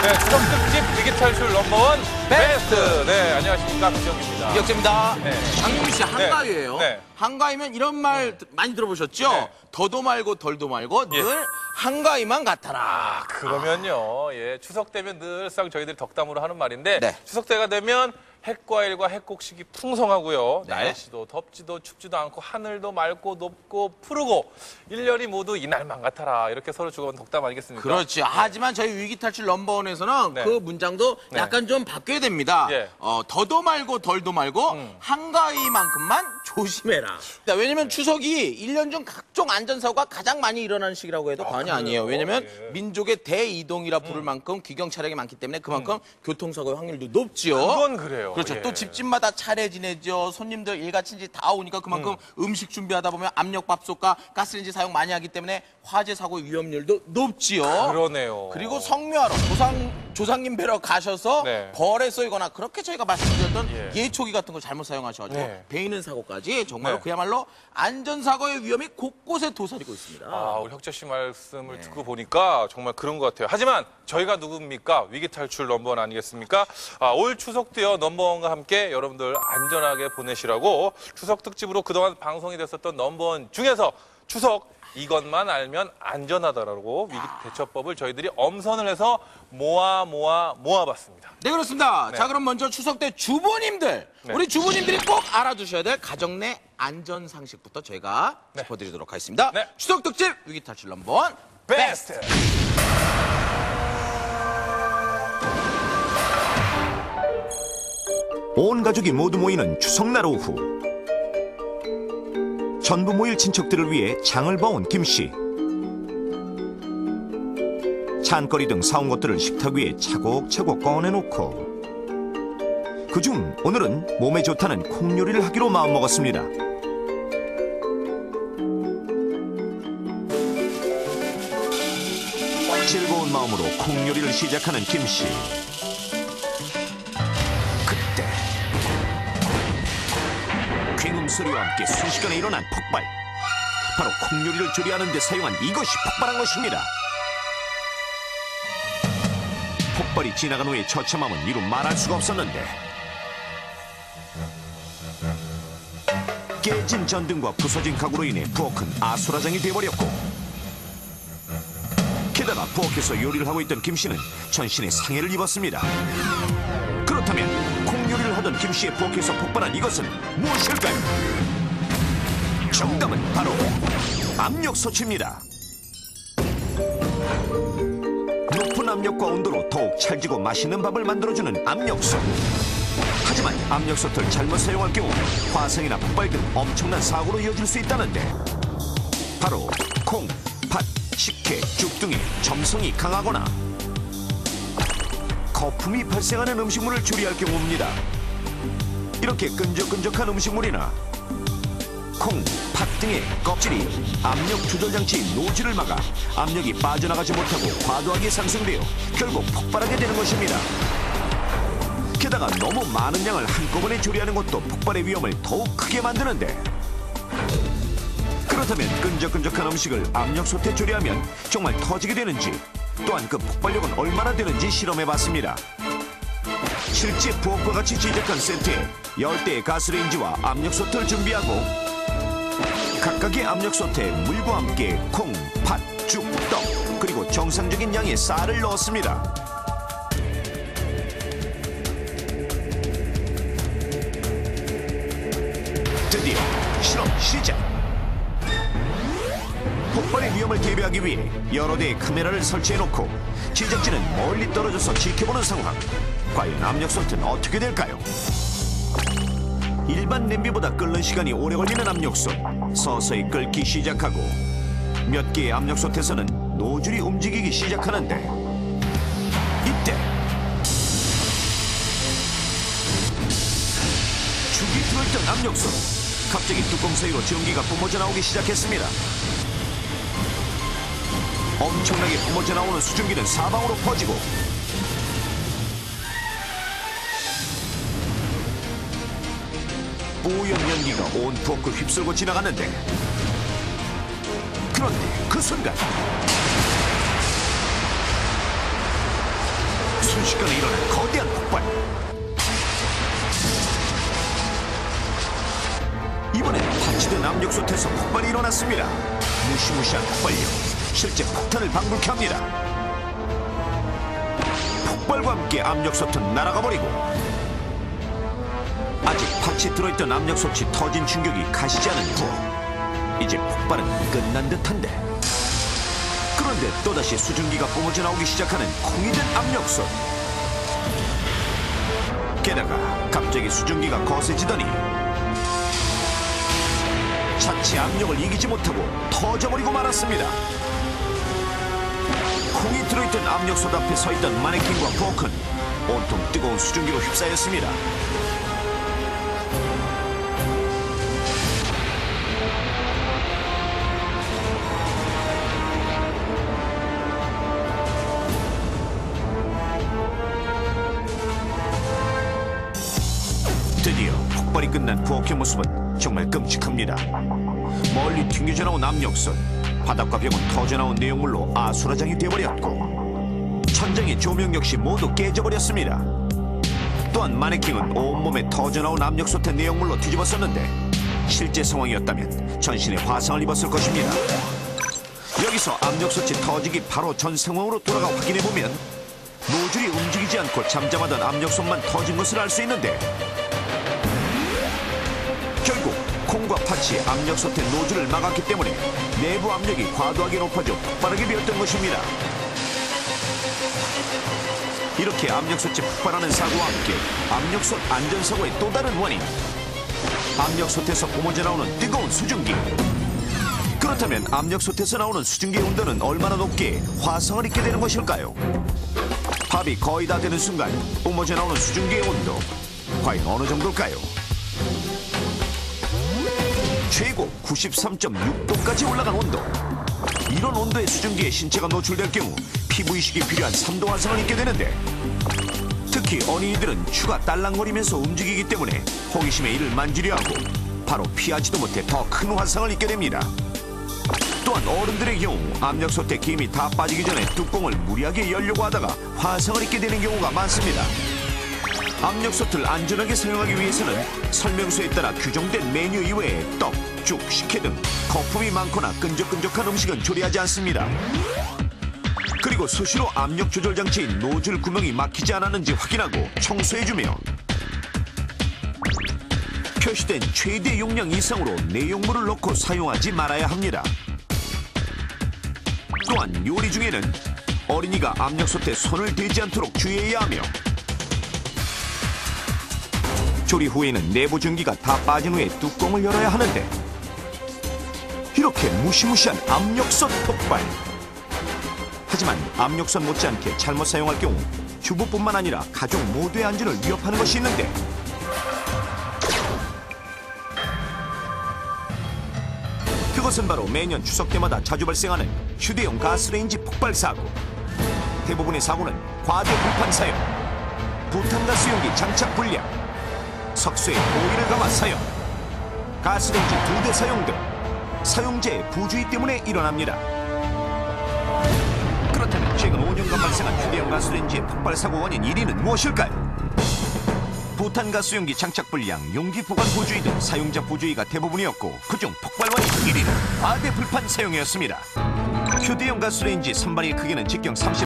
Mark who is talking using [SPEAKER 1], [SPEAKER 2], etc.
[SPEAKER 1] 네, 추석 특집 위기탈출 넘버원 베스트. 네, 안녕하십니까, 김정기입니다.
[SPEAKER 2] 이혁재입니다.
[SPEAKER 1] 네.
[SPEAKER 2] 장윤기 씨 한가위예요.
[SPEAKER 1] 네.
[SPEAKER 2] 한가위면 이런 말 많이 들어보셨죠?
[SPEAKER 1] 네.
[SPEAKER 2] 더도 말고 덜도 말고 늘 한가위만 같아라.
[SPEAKER 1] 그러면요, 예, 추석 되면 늘상 저희들이 덕담으로 하는 말인데,
[SPEAKER 2] 네.
[SPEAKER 1] 추석 때가 되면 핵과일과 핵곡식이 풍성하고요.
[SPEAKER 2] 네.
[SPEAKER 1] 날씨도 덥지도 춥지도 않고 하늘도 맑고 높고 푸르고 1년이 모두 이날만 같아라. 이렇게 서로 주고받은 덕담 아니겠습니까?
[SPEAKER 2] 그렇지. 하지만 저희 위기탈출 넘버원에서는
[SPEAKER 1] 네.
[SPEAKER 2] 그 문장도
[SPEAKER 1] 네.
[SPEAKER 2] 약간 좀 바뀌어야 됩니다.
[SPEAKER 1] 예.
[SPEAKER 2] 더도 말고 덜도 말고 한가위만큼만 조심해라. 왜냐면 추석이 1년 중 각종 안전사고가 가장 많이 일어나는 시기라고 해도 과언이 아니에요. 왜냐면
[SPEAKER 1] 예.
[SPEAKER 2] 민족의 대이동이라 부를 만큼 귀경 차량이 많기 때문에 그만큼 교통사고의 확률도 높지요.
[SPEAKER 1] 그건 그래요.
[SPEAKER 2] 그렇죠.
[SPEAKER 1] 예.
[SPEAKER 2] 또 집집마다 차례 지내죠. 손님들 일가친지 다 오니까 그만큼 음식 준비하다 보면 압력밥솥과 가스레인지 사용 많이 하기 때문에 화재 사고 위험률도 높지요.
[SPEAKER 1] 그러네요.
[SPEAKER 2] 그리고 성묘하러 조상님 뵈러 가셔서
[SPEAKER 1] 네.
[SPEAKER 2] 벌에 쏘이거나 그렇게 저희가 말씀드렸던
[SPEAKER 1] 예.
[SPEAKER 2] 예초기 같은 걸 잘못 사용하셔가지고
[SPEAKER 1] 네.
[SPEAKER 2] 베이는 사고까지 정말로
[SPEAKER 1] 네.
[SPEAKER 2] 그야말로 안전사고의 위험이 곳곳에 도사리고 있습니다.
[SPEAKER 1] 아, 우리 혁재 씨 말씀을
[SPEAKER 2] 네.
[SPEAKER 1] 듣고 보니까 정말 그런 것 같아요. 하지만 저희가 누굽니까? 위기탈출 넘버원 아니겠습니까? 올 추석 때요 넘버원과 함께 여러분들 안전하게 보내시라고 추석 특집으로 그동안 방송이 됐었던 넘버원 중에서 추석 이것만 알면 안전하다라고 위기 대처법을 저희들이 엄선을 해서 모아봤습니다.
[SPEAKER 2] 네, 그렇습니다.
[SPEAKER 1] 네.
[SPEAKER 2] 자, 그럼 먼저 추석 때 주부님들,
[SPEAKER 1] 네.
[SPEAKER 2] 우리 주부님들이 꼭 알아두셔야 될 가정 내 안전 상식부터 저희가
[SPEAKER 1] 네.
[SPEAKER 2] 짚어드리도록 하겠습니다.
[SPEAKER 1] 네.
[SPEAKER 2] 추석 특집 위기탈출 넘버원
[SPEAKER 1] 베스트!
[SPEAKER 3] 온 가족이 모두 모이는 추석날 오후, 전부 모일 친척들을 위해 장을 봐온 김씨. 찬거리 등 사온 것들을 식탁 위에 차곡차곡 꺼내놓고 그중 오늘은 몸에 좋다는 콩 요리를 하기로 마음먹었습니다. 즐거운 마음으로 콩 요리를 시작하는 김씨. 그때 굉음 소리와 함께 순식간에 일어난 폭발. 바로 콩 요리를 조리하는 데 사용한 이것이 폭발한 것입니다. 폭발이 지나간 후에 처참함은 이루 말할 수가 없었는데, 깨진 전등과 부서진 가구로 인해 부엌은 아수라장이 되어버렸고, 게다가 부엌에서 요리를 하고 있던 김씨는 전신에 상해를 입었습니다. 그렇다면 콩 요리를 하던 김씨의 부엌에서 폭발한 이것은 무엇일까요? 정답은 바로 압력솥입니다. 높은 압력과 온도로 더욱 찰지고 맛있는 밥을 만들어주는 압력솥. 하지만 압력솥을 잘못 사용할 경우 화상이나 폭발 등 엄청난 사고로 이어질 수 있다는데, 바로 콩, 팥, 식혜, 죽 등의 점성이 강하거나 거품이 발생하는 음식물을 조리할 경우입니다. 이렇게 끈적끈적한 음식물이나 콩, 팥 등의 껍질이 압력 조절 장치인 노즐을 막아 압력이 빠져나가지 못하고 과도하게 상승되어 결국 폭발하게 되는 것입니다. 게다가 너무 많은 양을 한꺼번에 조리하는 것도 폭발의 위험을 더욱 크게 만드는데, 그렇다면 끈적끈적한 음식을 압력솥에 조리하면 정말 터지게 되는지, 또한 그 폭발력은 얼마나 되는지 실험해봤습니다. 실제 부엌과 같이 제작한 세트에 10대의 가스레인지와 압력솥을 준비하고 각각의 압력솥에 물과 함께 콩, 팥, 죽, 떡, 그리고 정상적인 양의 쌀을 넣었습니다. 드디어 실험 시작! 폭발의 위험을 대비하기 위해 여러 대의 카메라를 설치해놓고 제작진은 멀리 떨어져서 지켜보는 상황. 과연 압력솥은 어떻게 될까요? 일반 냄비보다 끓는 시간이 오래 걸리는 압력솥. 서서히 끓기 시작하고 몇 개의 압력솥에서는 노즐이 움직이기 시작하는데, 이때 죽이 들어있던 압력솥. 갑자기 뚜껑 사이로 전기가 뿜어져 나오기 시작했습니다. 엄청나게 뿜어져 나오는 수증기는 사방으로 퍼지고 뽀얀 연기가 온 부엌을 휩쓸고 지나갔는데, 그런데 그 순간 순식간에 일어난 거대한 폭발. 이번엔 파치된 압력솥에서 폭발이 일어났습니다. 무시무시한 폭발력, 실제 폭탄을 방불케 합니다. 폭발과 함께 압력솥은 날아가 버리고 아직 파치 들어있던 압력솥이 터진 충격이 가시지 않은 후 이제 폭발은 끝난 듯한데, 그런데 또다시 수증기가 뿜어져 나오기 시작하는 콩이 된 압력솥. 게다가 갑자기 수증기가 거세지더니 자체 압력을 이기지 못하고 터져버리고 말았습니다. 콩이 들어있던 압력솥 앞에 서있던 마네킹과 포크는 온통 뜨거운 수증기로 휩싸였습니다. 드디어 폭발이 끝난 부엌의 모습은 정말 끔찍합니다. 멀리 튕겨져 나온 압력솥, 바닥과 벽은 터져나온 내용물로 아수라장이 되어버렸고 천장의 조명 역시 모두 깨져버렸습니다. 또한 마네킹은 온몸에 터져나온 압력솥의 내용물로 뒤집었었는데 실제 상황이었다면 전신에 화상을 입었을 것입니다. 여기서 압력솥이 터지기 바로 전 상황으로 돌아가 확인해보면 노즐이 움직이지 않고 잠잠하던 압력솥만 터진 것을 알 수 있는데, 결국 콩과 파치 압력솥의 노즐을 막았기 때문에 내부 압력이 과도하게 높아져 폭발하게 되었던 것입니다. 이렇게 압력솥이 폭발하는 사고와 함께 압력솥 안전사고의 또 다른 원인, 압력솥에서 뿜어져 나오는 뜨거운 수증기. 그렇다면 압력솥에서 나오는 수증기의 온도는 얼마나 높게 화성을 입게 되는 것일까요? 밥이 거의 다 되는 순간 뿜어져 나오는 수증기의 온도, 과연 어느 정도일까요? 최고 93.6도까지 올라간 온도. 이런 온도의 수증기에 신체가 노출될 경우 피부 이식이 필요한 3도 화상을 입게 되는데, 특히 어린이들은 추가 딸랑거리면서 움직이기 때문에 호기심에 이를 만지려 하고 바로 피하지도 못해 더 큰 화상을 입게 됩니다. 또한 어른들의 경우 압력솥의 김이 다 빠지기 전에 뚜껑을 무리하게 열려고 하다가 화상을 입게 되는 경우가 많습니다. 압력솥을 안전하게 사용하기 위해서는 설명서에 따라 규정된 메뉴 이외에 떡, 죽, 식혜 등 거품이 많거나 끈적끈적한 음식은 조리하지 않습니다. 그리고 수시로 압력 조절 장치인 노즐 구멍이 막히지 않았는지 확인하고 청소해주며 표시된 최대 용량 이상으로 내용물을 넣고 사용하지 말아야 합니다. 또한 요리 중에는 어린이가 압력솥에 손을 대지 않도록 주의해야 하며, 조리 후에는 내부 전기가 다 빠진 후에 뚜껑을 열어야 하는데, 이렇게 무시무시한 압력솥 폭발. 하지만 압력솥 못지않게 잘못 사용할 경우 주부뿐만 아니라 가족 모두의 안전을 위협하는 것이 있는데, 그것은 바로 매년 추석 때마다 자주 발생하는 휴대용 가스레인지 폭발 사고. 대부분의 사고는 과대 불판 사용, 부탄가스용기 장착 불량, 석쇠에 오일을 감아 사용, 가스레인지 2대 사용 등 사용자의 부주의 때문에 일어납니다. 그렇다면 최근 5년간 발생한 휴대용 가스레인지의 폭발 사고 원인 1위는 무엇일까요? 부탄가스용기 장착 불량, 용기 보관 부주의 등 사용자 부주의가 대부분이었고, 그중 폭발 원인 1위는 과대 불판 사용이었습니다. 휴대용 가스레인지 선반의 크기는 직경 30